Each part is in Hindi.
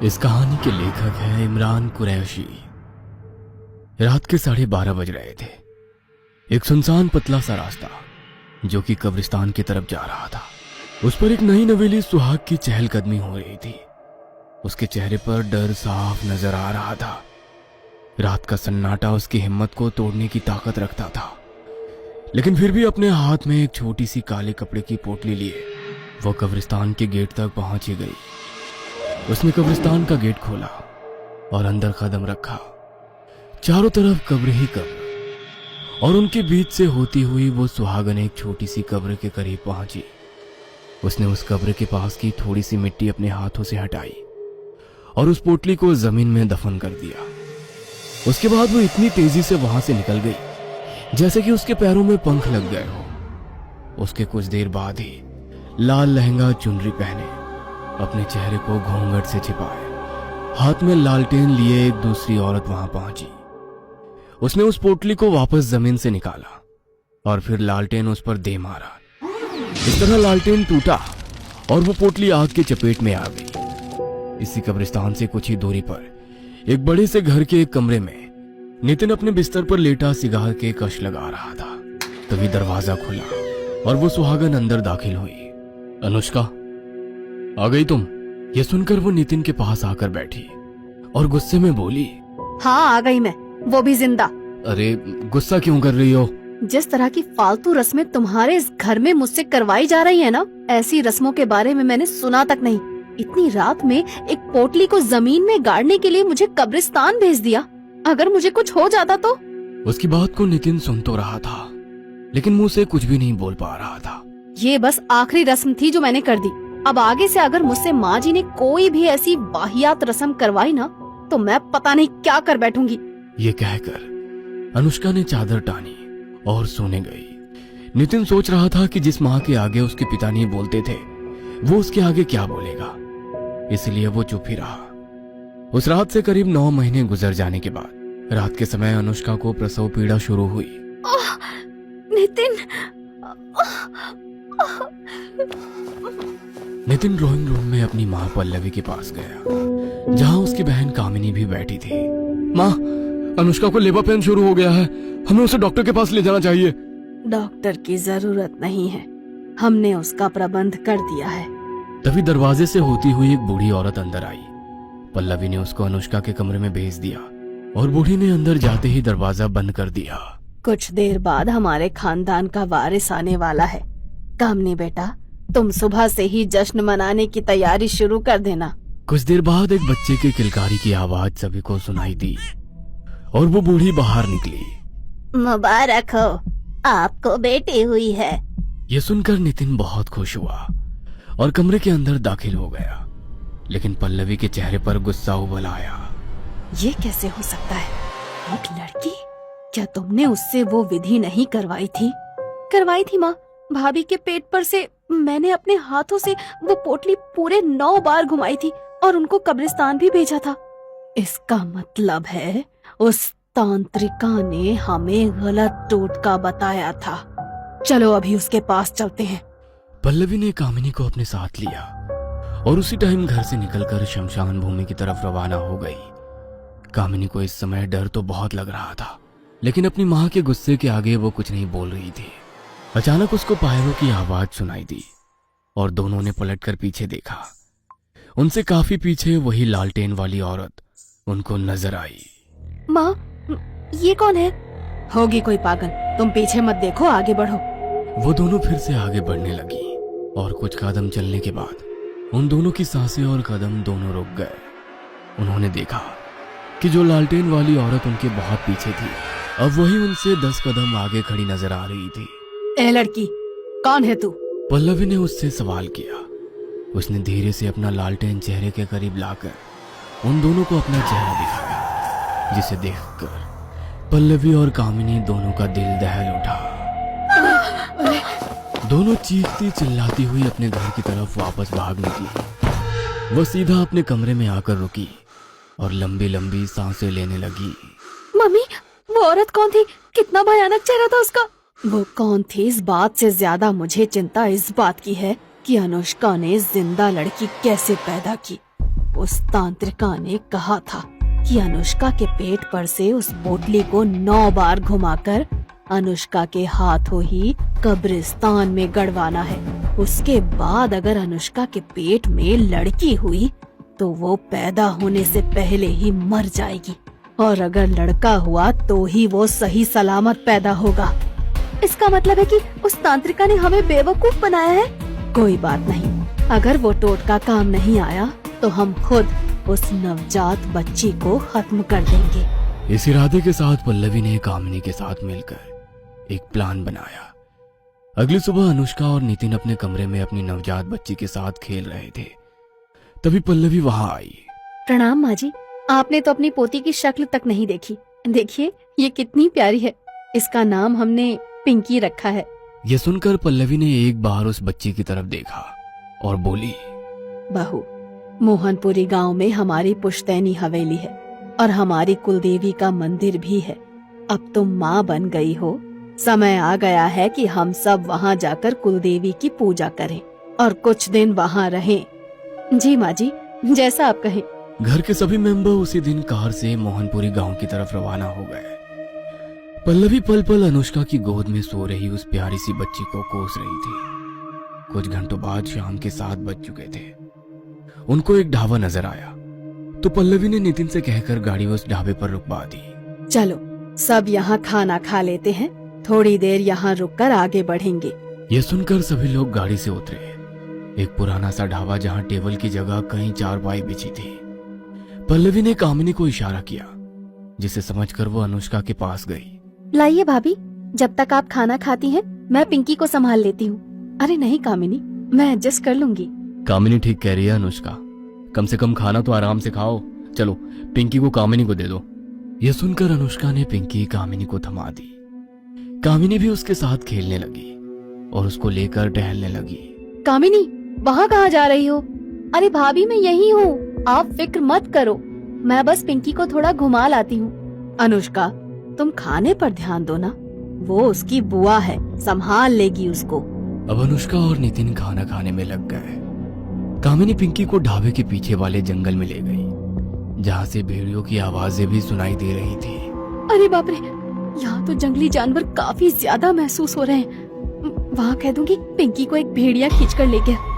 इस कहानी के लेखक हैं इमरान कुरैशी। रात के 12:30 बज रहे थे। एक सुनसान पतला सा रास्ता जो कि कब्रिस्तान की तरफ जा रहा था, उस पर एक नई नवेली सुहाग की चहलकदमी हो रही थी। उसके चेहरे पर डर साफ नजर आ रहा था। रात का सन्नाटा उसकी हिम्मत को तोड़ने की ताकत रखता था, लेकिन फिर भी अपने हाथ में एक छोटी सी काले कपड़े की पोटली लिए वो कब्रिस्तान के गेट तक पहुंची गई। उसने कब्रिस्तान का गेट खोला और अंदर कदम रखा। चारों तरफ कब्र ही कब्र, और उनके बीच से होती हुई वो सुहागन एक छोटी सी कब्र के करीब पहुंची। उसने उस कब्र के पास की थोड़ी सी मिट्टी अपने हाथों से हटाई और उस पोटली को जमीन में दफन कर दिया। उसके बाद वो इतनी तेजी से वहां से निकल गई जैसे कि उसके पैरों में पंख लग गए हो। उसके कुछ देर बाद ही लाल लहंगा चुनरी पहने, अपने चेहरे को घूंघट से छिपाए, हाथ में लालटेन लिए एक दूसरी औरत वहां पहुंची। उसने उस पोटली को वापस जमीन से निकाला और फिर लालटेन उस पर दे मारा। इस तरह लालटेन टूटा और वो पोटली आग की चपेट में आ गई। इसी कब्रिस्तान से कुछ ही दूरी पर एक बड़े से घर के एक कमरे में नितिन अपने बिस्तर पर लेटा सिगार के कश लगा रहा था। तभी दरवाजा खुला और वो सुहागन अंदर दाखिल हुई। अनुष्का, आ गई तुम? ये सुनकर वो नितिन के पास आकर बैठी और गुस्से में बोली, हाँ आ गई मैं, वो भी जिंदा। अरे गुस्सा क्यों कर रही हो? जिस तरह की फालतू रस्में तुम्हारे इस घर में मुझसे करवाई जा रही है ना, ऐसी रस्मों के बारे में मैंने सुना तक नहीं। इतनी रात में एक पोटली को जमीन में गाड़ने के लिए मुझे कब्रिस्तान भेज दिया। अगर मुझे कुछ हो जाता तो? उसकी बात को नितिन सुन तो रहा था, लेकिन मुंह से कुछ भी नहीं बोल पा रहा था। ये बस आखिरी रस्म थी जो मैंने कर दी। अब आगे से अगर मुझसे माँ जी ने कोई भी ऐसी वाहियात रस्म करवाई ना, तो मैं पता नहीं क्या कर बैठूंगी। ये कहकर अनुष्का ने चादर टानी और सोने गई। नितिन सोच रहा था कि जिस माँ के आगे उसके पिता नहीं बोलते थे, वो उसके आगे क्या बोलेगा, इसलिए वो चुप ही रहा। उस रात से करीब 9 महीने गुजर जाने के बाद रात के समय अनुष्का को प्रसव पीड़ा शुरू हुई। नितिन, नितिन ड्राइंग रूम में अपनी माँ पल्लवी के पास गया, जहाँ उसकी बहन कामिनी भी बैठी थी। माँ, अनुष्का को लेबर पेन शुरू हो गया है, हमें उसे डॉक्टर के पास ले जाना चाहिए। डॉक्टर की जरूरत नहीं है, हमने उसका प्रबंध कर दिया है। तभी दरवाजे से होती हुई एक बूढ़ी औरत अंदर आई। पल्लवी ने उसको अनुष्का के कमरे में भेज दिया और बूढ़ी ने अंदर जाते ही दरवाजा बंद कर दिया। कुछ देर बाद हमारे खानदान का वारिस आने वाला है। कामनी बेटा, तुम सुबह से ही जश्न मनाने की तैयारी शुरू कर देना। कुछ देर बाद एक बच्चे के किलकारी की आवाज सभी को सुनाई दी और वो बूढ़ी बाहर निकली। मुबारक हो, आपको बेटी हुई है। ये सुनकर नितिन बहुत खुश हुआ और कमरे के अंदर दाखिल हो गया, लेकिन पल्लवी के चेहरे पर गुस्सा उबल आया। ये कैसे हो सकता है? एक लड़की? क्या तुमने उससे वो विधि नहीं करवाई थी? करवाई थी माँ, भाभी के पेट पर से मैंने अपने हाथों से वो पोटली पूरे 9 बार घुमाई थी और उनको कब्रिस्तान भी भेजा था। इसका मतलब है उस तांत्रिका ने हमें गलत टोटका बताया था। चलो अभी उसके पास चलते हैं। पल्लवी ने कामिनी को अपने साथ लिया और उसी टाइम घर से निकलकर शमशान भूमि की तरफ रवाना हो गई। कामिनी को इस समय डर तो बहुत लग रहा था, लेकिन अपनी माँ के गुस्से के आगे वो कुछ नहीं बोल रही थी। अचानक उसको पायरों की आवाज सुनाई दी और दोनों ने पलटकर पीछे देखा। उनसे काफी पीछे वही लालटेन वाली औरत उनको नजर आई। माँ, ये कौन है? होगी कोई पागल, तुम पीछे मत देखो, आगे बढ़ो। वो दोनों फिर से आगे बढ़ने लगी और कुछ कदम चलने के बाद उन दोनों की सांसें और कदम दोनों रुक गए। उन्होंने देखा कि जो लालटेन वाली औरत उनके बहुत पीछे थी, अब वही उनसे 10 कदम आगे खड़ी नजर आ रही थी। ए लड़की, कौन है तू? पल्लवी ने उससे सवाल किया। उसने धीरे से अपना लालटेन चेहरे के करीब लाकर उन दोनों को अपना चेहरा दिखाया, जिसे देखकर पल्लवी और कामिनी दोनों का दिल दहल उठा। दोनों चीखती चिल्लाती हुई अपने घर की तरफ वापस भाग निकली। वो सीधा अपने कमरे में आकर रुकी और लंबी लंबी सांसें लेने लगी। मम्मी, वो औरत कौन थी? कितना भयानक चेहरा था उसका। वो कौन थी इस बात से ज्यादा मुझे चिंता इस बात की है कि अनुष्का ने जिंदा लड़की कैसे पैदा की। उस तांत्रिका ने कहा था कि अनुष्का के पेट पर से उस पोटली को 9 बार घुमाकर अनुष्का के हाथों ही कब्रिस्तान में गड़वाना है। उसके बाद अगर अनुष्का के पेट में लड़की हुई तो वो पैदा होने से पहले ही मर जाएगी, और अगर लड़का हुआ तो ही वो सही सलामत पैदा होगा। इसका मतलब है कि उस तांत्रिका ने हमें बेवकूफ बनाया है। कोई बात नहीं, अगर वो टोटका काम नहीं आया तो हम खुद उस नवजात बच्ची को खत्म कर देंगे। इस इरादे के साथ पल्लवी ने कामिनी के साथ मिलकर एक प्लान बनाया। अगली सुबह अनुष्का और नितिन अपने कमरे में अपनी नवजात बच्ची के साथ खेल रहे थे। तभी पल्लवी वहां आई। प्रणाम माँ जी, आपने तो अपनी पोती की शक्ल तक नहीं देखी। देखिए ये कितनी प्यारी है। इसका नाम हमने पिंकी रखा है। ये सुनकर पल्लवी ने एक बार उस बच्ची की तरफ देखा और बोली, बहू, मोहनपुरी गांव में हमारी पुश्तैनी हवेली है और हमारी कुलदेवी का मंदिर भी है। अब तुम माँ बन गई हो, समय आ गया है कि हम सब वहाँ जाकर कुलदेवी की पूजा करें और कुछ दिन वहाँ रहें। जी माँ जी, जैसा आप कहें। घर के सभी मेंबर उसी दिन कार से मोहनपुरी गांव की तरफ रवाना हो गए। पल्लवी पल पल अनुष्का की गोद में सो रही उस प्यारी सी बच्ची को कोस रही थी। कुछ घंटों बाद शाम के 7 बज चुके थे। उनको एक ढाबा नजर आया तो पल्लवी ने नितिन से कहकर गाड़ी उस ढाबे पर रुकवा दी। चलो सब यहाँ खाना खा लेते हैं, थोड़ी देर यहाँ रुककर आगे बढ़ेंगे। ये सुनकर सभी लोग गाड़ी से उतरे। एक पुराना सा ढाबा जहाँ टेबल की जगह कहीं चारपाई बिछी थी। पल्लवी ने कामिनी को इशारा किया, जिसे समझकर वो अनुष्का के पास गई। लाइए भाभी, जब तक आप खाना खाती हैं मैं पिंकी को संभाल लेती हूँ। अरे नहीं कामिनी, मैं एडजस्ट कर लूंगी। कामिनी ठीक कह रही है अनुष्का, कम से कम खाना तो आराम से खाओ। चलो पिंकी को कामिनी को दे दो। यह सुनकर अनुष्का ने पिंकी कामिनी को थमा दी। कामिनी भी उसके साथ खेलने लगी और उसको लेकर टहलने लगी। कामिनी, वहाँ कहाँ जा रही हो? अरे भाभी मैं यही हूँ, आप फिक्र मत करो, मैं बस पिंकी को थोड़ा घुमा लाती हूँ। अनुष्का तुम खाने पर ध्यान दो ना, वो उसकी बुआ है, संभाल लेगी उसको। अब अनुष्का और नितिन खाना खाने में लग गए। कामिनी पिंकी को ढाबे के पीछे वाले जंगल में ले गई, जहाँ से भेड़ियों की आवाजें भी सुनाई दे रही थी। अरे बाप रे, यहाँ तो जंगली जानवर काफी ज्यादा महसूस हो रहे हैं। वहाँ कह दूंगी पिंकी को एक भेड़िया खींच कर ले गया।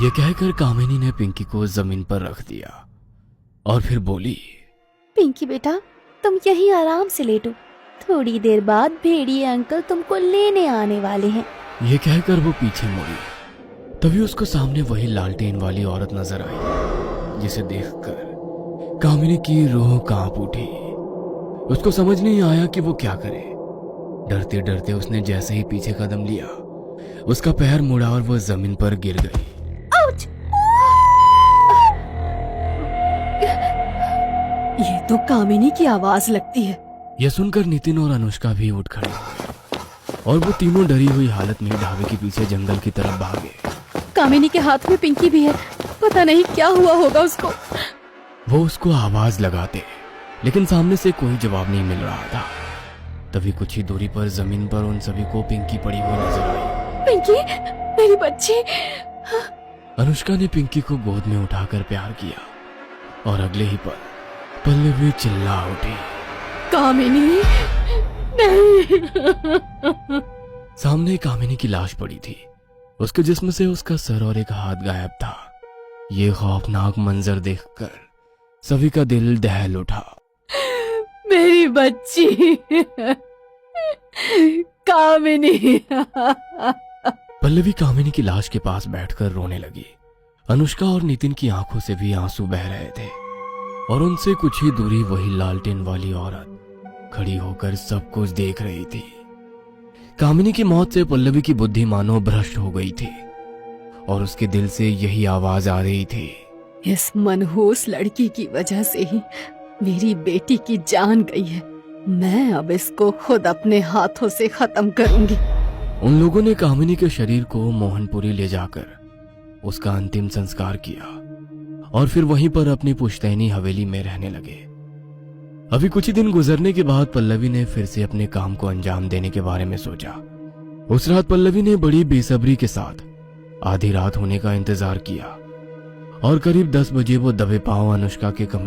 ये कहकर कामिनी ने पिंकी को जमीन पर रख दिया और फिर बोली, पिंकी बेटा तुम यही आराम से लेटो, थोड़ी देर बाद भेड़िए अंकल तुमको लेने आने वाले हैं। ये कहकर वो पीछे मुड़ी। तभी उसको सामने वही लालटेन वाली औरत नजर आई, जिसे देखकर कामिनी की रूह कांप उठी। उसको समझ नहीं आया कि वो क्या करे। डरते डरते उसने जैसे ही पीछे कदम लिया, उसका पैर मुड़ा और वो जमीन पर गिर गई। आउच! ये तो कामिनी की आवाज लगती है। यह सुनकर नितिन और अनुष्का भी उठ खड़े हुए और वो तीनों डरी हुई हालत में ढाबे के पीछे जंगल की तरफ भागे। कामिनी के हाथ में पिंकी भी है, पता नहीं क्या हुआ होगा उसको। वो उसको आवाज लगाते, लेकिन सामने से कोई जवाब नहीं मिल रहा था। तभी कुछ ही दूरी पर जमीन पर उन सभी को पिंकी पड़ी हुई नजर आई। पिंकी, मेरी बच्ची। अनुष्का ने पिंकी को गोद में उठाकर प्यार किया और अगले ही पल पल्लवी चिल्ला उठी, कामिनी नहीं। सामने कामिनी की लाश पड़ी थी। उसके जिस्म से उसका सर और एक हाथ गायब था। ये खौफनाक मंजर देखकर सभी का दिल दहल उठा। मेरी बच्ची कामिनी। पल्लवी कामिनी की लाश के पास बैठकर रोने लगी। अनुष्का और नितिन की आंखों से भी आंसू बह रहे थे और उनसे कुछ ही दूरी वही लालटेन वाली औरत खड़ी होकर सब कुछ देख रही थी। कामिनी की मौत से पल्लवी की बुद्धि मानो भ्रष्ट हो गई थी और उसके दिल से यही आवाज आ रही थी, इस मनहूस लड़की की वजह से ही मेरी बेटी की जान गई है। मैं अब इसको खुद अपने हाथों से खत्म करूंगी। उन लोगों ने कामिनी के शरीर को मोहनपुरी ले जाकर उसका अंतिम संस्कार किया और फिर वहीं पर अपनी पुश्तैनी हवेली में रहने लगे। अभी कुछ ही दिन गुजरने के बाद पल्लवी ने फिर से अपने काम को अंजाम देने के बारे में सोचा। उस रात पल्लवी ने बड़ी बेसब्री के साथ आधी रात होने का इंतजार किया और करीब 10 बजे वो दबे पांव अनुष्का के कमरे